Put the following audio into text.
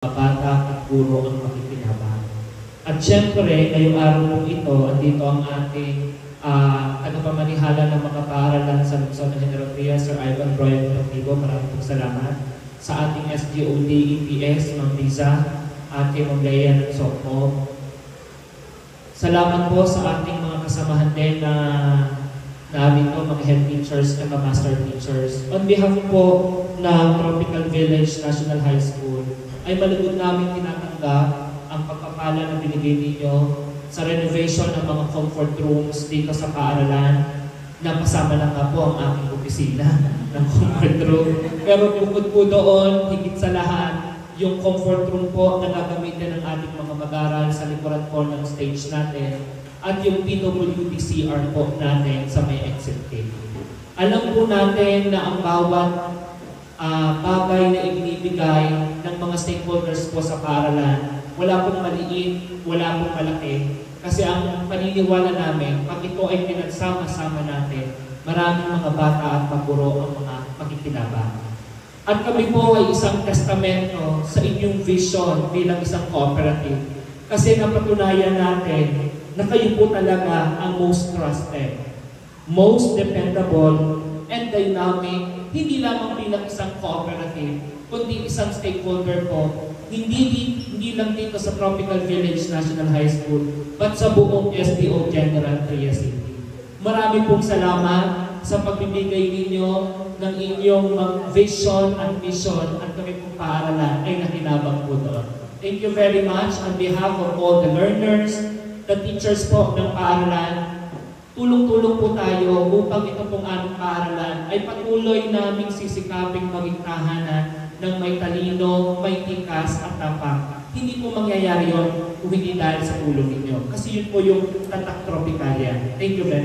bata at guro ang makikinabang. At syempre, ngayong araw po ito, andito ang ating tagapamanihala ng mga paaralan sa Luzon na General Trias, Sir Ivan Roy Motivo. Maraming pong salamat. Sa ating SGOD, EPS, Ma'am Liza, ating Ma'am Leia ng Sokmo. Salamat po sa ating mga kasamahan din na namin po, mga head teachers at mga master teachers. On behalf po ng Tropical Village National High School, ay malugod namin tinatanggap ang pagpapala na binigay ninyo sa renovation ng mga comfort rooms dito sa paaralan, na kasama lang nga po ang aking opisina ng comfort room. Pero bukod po doon, higit sa lahat, yung comfort room po na gagamitin ng ating mga mag-aaral sa likuran po ng stage natin, at yung PWD-CR po natin sa may exit gate. Alam po natin na ang bawat bagay na ibinibigay ng mga stakeholders po sa paaralan, wala pong maliit, wala pong malaki. Kasi ang paniniwala namin, pag ito ay pinagsama-sama natin, maraming mga bata at maguro ang mga makikinabang. At kami po ay isang testamento sa inyong vision bilang isang cooperative. Kasi napatunayan natin na kayo po talaga ang most trusted, most dependable, and dynamic, hindi lamang bilang isang cooperative, kundi isang stakeholder po, hindi lang dito sa Tropical Village National High School, but sa buong SDO General Trias City. Marami pong salamat sa pagbibigay ninyo ng inyong vision and mission at kami pong paaralan ay nakinabang po doon. Thank you very much on behalf of all the learners, the teachers po ng paaralan. Tulong-tulong po tayo upang ito pong aming paaralan ay patuloy naming sisikaping maging tahanan ng may talino, may tikas at tapang. Hindi po mangyayari yun kung hindi dahil sa tulong ninyo. Kasi yun po yung tatak Tropicalia. Thank you very much.